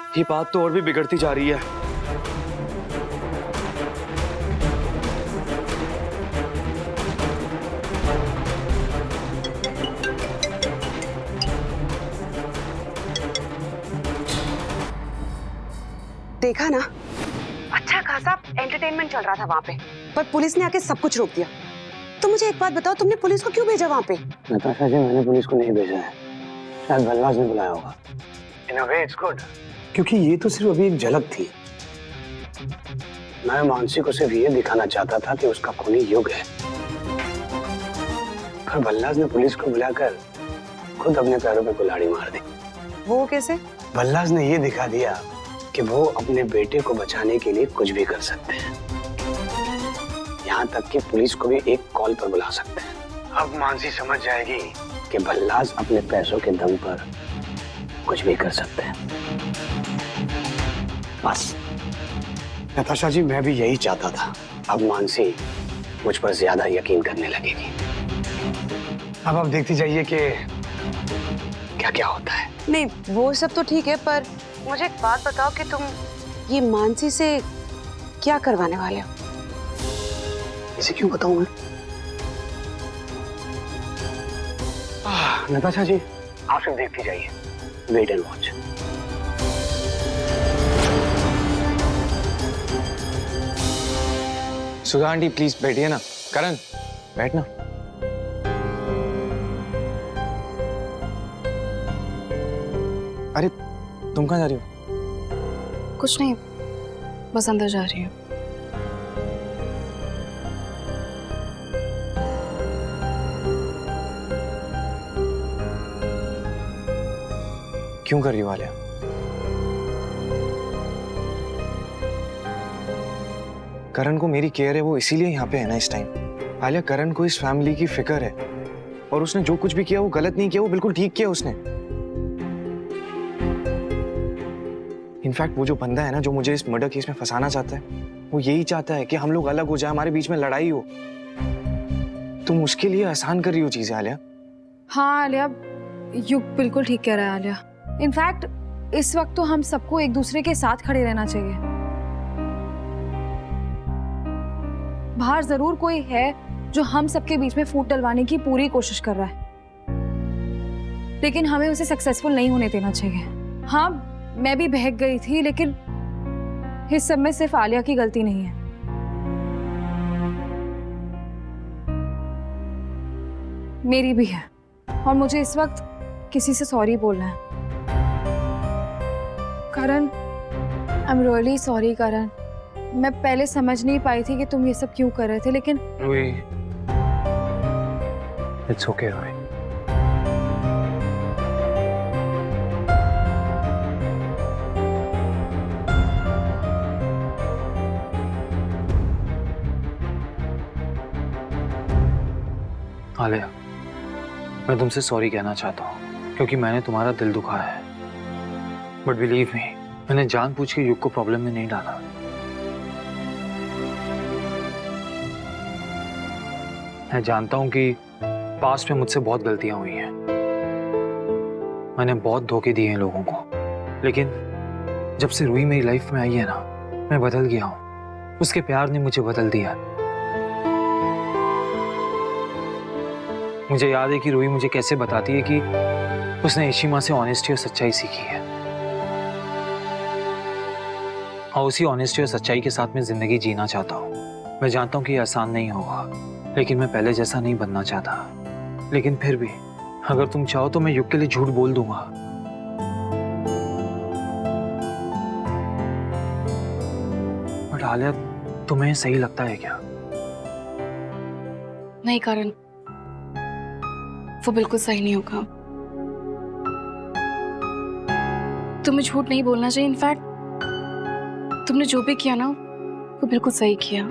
ये बात तो और भी बिगड़ती जा रही है। देखा ना, अच्छा खासा एंटरटेनमेंट चल रहा था वहाँ पे, पर पुलिस ने आके सब कुछ रोक दिया। तो मुझे एक बात बताओ, तुमने पुलिस को क्यों भेजा वहाँ पे? नताशा जी, मैंने पुलिस को नहीं भेजा है, शायद बलराज ने बुलाया होगा। इन अ वे इट्स गुड, क्योंकि ये तो सिर्फ अभी एक झलक थी। मैं मानसी को सिर्फ ये दिखाना चाहता था कि उसका खूनी युग है, पर बलराज ने पुलिस को बुलाकर खुद अपने पैरों पे कुल्हाड़ी मार दी। वो कैसे? बलराज ने ये दिखा दिया कि वो अपने बेटे को बचाने के लिए कुछ भी कर सकते हैं, यहाँ तक कि पुलिस को भी एक कॉल पर बुला सकते हैं। अब मानसी समझ जाएगी कि बलराज अपने पैसों के दम पर कुछ भी कर सकते हैं। बस नताशा जी, मैं भी यही चाहता था। अब मानसी मुझ पर ज्यादा यकीन करने लगेगी। अब आप देखती जाइए कि क्या क्या होता है। नहीं, वो सब तो ठीक है, पर मुझे एक बात बताओ कि तुम ये मानसी से क्या करवाने वाले हो? इसे क्यों बताऊं मैं? नताशा जी, आप सिर्फ देखती जाइए, wait and watch. Sudha aunty please बैठिए ना। करण बैठना। अरे तुम कहाँ जा रही हो? कुछ नहीं, बस अंदर जा रही हूँ। क्यों कर रही हो आलिया? करण को मेरी केयर है, वो इसीलिए यहाँ पे है ना इस टाइम। आलिया, करण को इस फैमिली की फिक्र है और उसने जो कुछ भी किया वो गलत नहीं किया, वो बिल्कुल ठीक किया उसने। इनफैक्ट वो जो बंदा है ना जो मुझे इस मर्डर केस में फंसाना चाहता है, वो यही चाहता है कि हम लोग अलग हो जाए, हमारे बीच में लड़ाई हो। तुम उसके लिए आसान कर रही हो चीजें आलिया। हाँ आलिया, युग बिल्कुल ठीक कह रहा है आलिया। इनफैक्ट इस वक्त तो हम सबको एक दूसरे के साथ खड़े रहना चाहिए। बाहर जरूर कोई है जो हम सबके बीच में फूट डलवाने की पूरी कोशिश कर रहा है, लेकिन हमें उसे सक्सेसफुल नहीं होने देना चाहिए। हाँ, मैं भी बहक गई थी, लेकिन इस सब में सिर्फ आलिया की गलती नहीं है। मेरी भी है, और मुझे इस वक्त किसी से सॉरी बोलना है। करण, आई एम रियली सॉरी करण। मैं पहले समझ नहीं पाई थी कि तुम ये सब क्यों कर रहे थे, लेकिन इट्स ओके रूही। आलिया, मैं तुमसे सॉरी कहना चाहता हूँ क्योंकि मैंने तुम्हारा दिल दुखाया है, बट बिलीव मी, मैंने जानबूझ के युग को प्रॉब्लम में नहीं डाला। मैं जानता हूँ कि पास्ट में मुझसे बहुत गलतियां हुई हैं, मैंने बहुत धोखे दिए हैं लोगों को, लेकिन जब से रूही मेरी लाइफ में आई है ना, मैं बदल गया हूँ। उसके प्यार ने मुझे बदल दिया। मुझे याद है कि रूही मुझे कैसे बताती है कि उसने इशिमा से ऑनेस्टी और सच्चाई सीखी है, और उसी ऑनेस्टी और सच्चाई के साथ मैं जिंदगी जीना चाहता हूँ। मैं जानता हूँ कि ये आसान नहीं होगा, लेकिन मैं पहले जैसा नहीं बनना चाहता। लेकिन फिर भी अगर तुम चाहो तो मैं युग के लिए झूठ बोल दूंगा। बट आलिया, तुम्हें सही लगता है क्या? नहीं करण, वो बिल्कुल सही नहीं होगा। तुम्हें झूठ नहीं बोलना चाहिए। इनफैक्ट तुमने जो भी किया ना, वो बिल्कुल सही किया।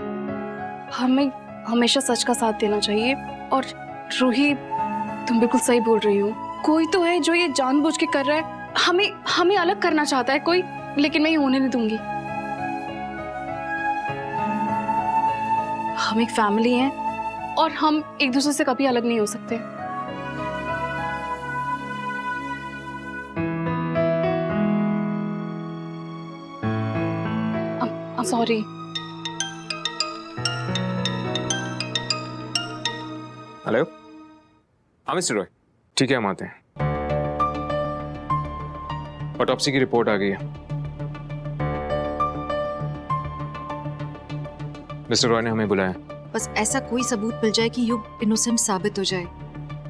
हमें हमेशा सच का साथ देना चाहिए। और रूही, तुम बिल्कुल सही बोल रही हो। कोई तो है जो ये जानबूझ के कर रहा है, हमें अलग करना चाहता है कोई, लेकिन मैं ये होने नहीं दूंगी। हम एक फैमिली हैं और हम एक दूसरे से कभी अलग नहीं हो सकते। सॉरी। हेलो, हाँ मिस्टर रॉय, ठीक है हम आते हैं। ऑटोप्सी की रिपोर्ट आ गई है। मिस्टर रॉय ने हमें बुलाया। बस ऐसा कोई सबूत मिल जाए कि युग इनोसेंट साबित हो जाए।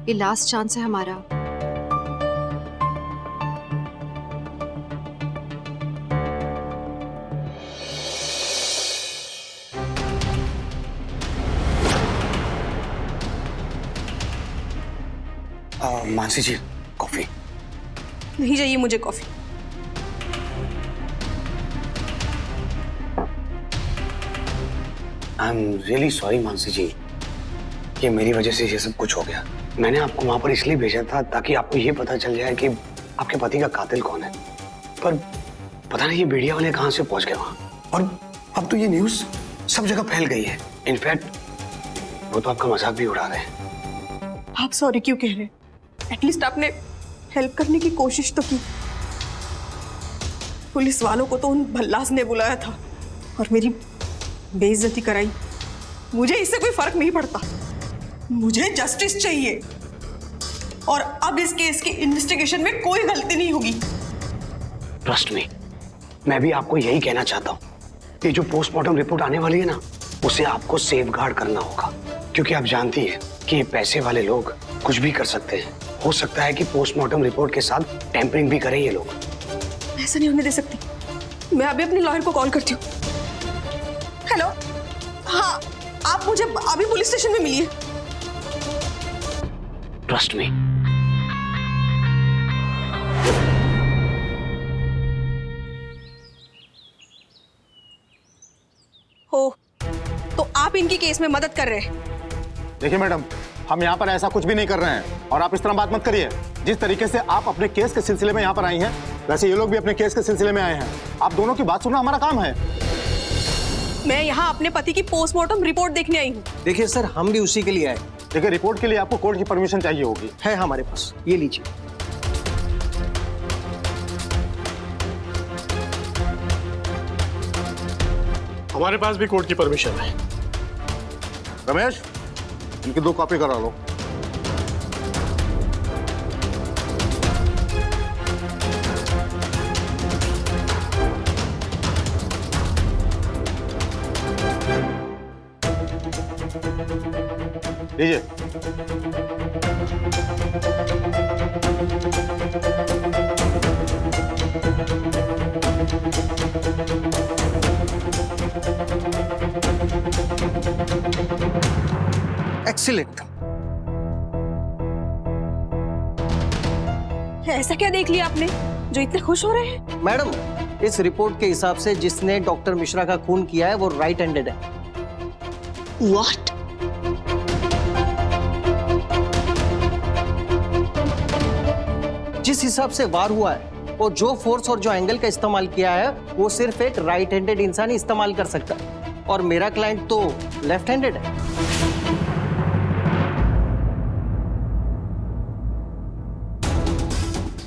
ये लास्ट चांस है हमारा। मानसी जी, कॉफी। नहीं चाहिए मुझे coffee. I am really sorry Mansi ji, ये मेरी वजह से ये सब कुछ हो गया। मैंने आपको वहां पर इसलिए भेजा था ताकि आपको ये पता चल जाए कि आपके पति का कातिल कौन है, पर पता नहीं ये मीडिया वाले कहां से पहुंच गए वहां, और अब तो ये न्यूज सब जगह फैल गई है। इनफैक्ट वो तो आपका मजाक भी उड़ा रहे हैं। आप सॉरी क्यों कह रहे हैं? एटलीस्ट आपने हेल्प करने की कोशिश तो की। पुलिस वालों को तो उन भल्लास ने बुलाया था और मेरी बेइज्जती कराई। मुझे इससे कोई फर्क नहीं पड़ता, मुझे जस्टिस चाहिए। और अब इस केस की इन्वेस्टिगेशन में कोई गलती नहीं होगी। ट्रस्ट मी, मैं भी आपको यही कहना चाहता हूँ। ये जो पोस्टमार्टम रिपोर्ट आने वाली है ना, उसे आपको सेफगार्ड करना होगा, क्योंकि आप जानती हैं कि ये पैसे वाले लोग कुछ भी कर सकते हैं। हो सकता है कि पोस्टमार्टम रिपोर्ट के साथ टेम्परिंग भी करें ये लोग। ऐसा नहीं होने दे सकती। मैं अभी अपने लॉयर को कॉल करती हूँ। हेलो, हाँ, आप मुझे अभी पुलिस स्टेशन में मिलिए। Trust me. हो तो आप इनकी केस में मदद कर रहे हैं? देखिए मैडम, हम यहाँ पर ऐसा कुछ भी नहीं कर रहे हैं और आप इस तरह बात मत करिए। जिस तरीके से आप अपने केस के सिलसिले में यहाँ पर आई हैं, वैसे ये लोग भी अपने केस के सिलसिले में आए हैं। आप दोनों की बात सुनना हमारा काम है। मैं यहाँ अपने पति की पोस्टमार्टम रिपोर्ट देखने आई हूँ। देखिए सर, हम भी उसी के लिए आए। देखिए, रिपोर्ट के लिए आपको कोर्ट की परमिशन चाहिए होगी। है हमारे पास, ये लीजिए। हमारे पास भी कोर्ट की परमिशन है। रमेश, इनकी 2 कॉपी करा लो। लीजिए। एक्सीलेंट। ऐसा क्या देख लिया आपने जो इतने खुश हो रहे हैं? मैडम, इस रिपोर्ट के हिसाब से जिसने डॉक्टर मिश्रा का खून किया है वो राइट हैंडेड है। What? जिस हिसाब से वार हुआ है और जो फोर्स और जो एंगल का इस्तेमाल किया है, वो सिर्फ एक राइट हैंडेड इंसान ही इस्तेमाल कर सकता है, और मेरा क्लाइंट तो लेफ्ट हैंडेड है।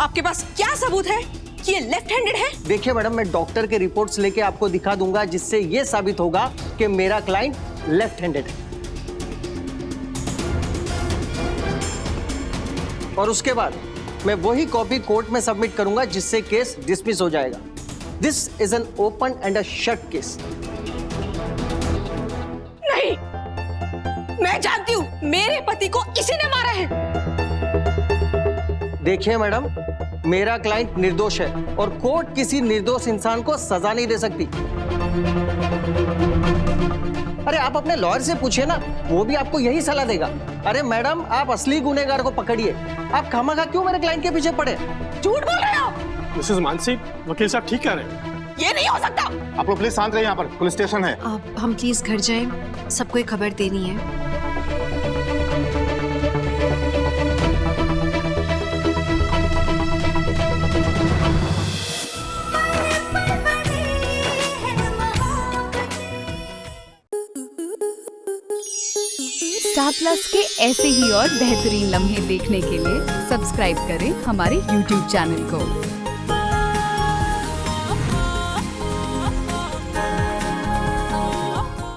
आपके पास क्या सबूत है कि ये लेफ्ट हैंडेड है? देखिए मैडम, मैं डॉक्टर के रिपोर्ट्स लेके आपको दिखा दूंगा जिससे ये साबित होगा कि मेरा क्लाइंट लेफ्ट हैंडेड है। और उसके बाद मैं वही कॉपी कोर्ट में सबमिट करूंगा जिससे केस डिसमिस हो जाएगा। This is an open and a shut case. नहीं, मैं जानती हूँ मेरे पति को इसी ने मारा है। देखिए मैडम, मेरा क्लाइंट निर्दोष है और कोर्ट किसी निर्दोष इंसान को सजा नहीं दे सकती। अरे आप अपने लॉयर से पूछिए ना, वो भी आपको यही सलाह देगा। अरे मैडम, आप असली गुनहगार को पकड़िए। आप खामखा क्यों मेरे क्लाइंट के पीछे पड़े? झूठ बोल रहे हो। मिसेस मानसी, वकील साहब ठीक कह रहे हैं। ये नहीं हो सकता। आप लोग प्लीज शांत रहिए, यहाँ पर पुलिस स्टेशन है। हम प्लीज घर जाएं, सबको एक खबर देनी है। स्टार प्लस के ऐसे ही और बेहतरीन लम्हे देखने के लिए सब्सक्राइब करें हमारे YouTube चैनल को।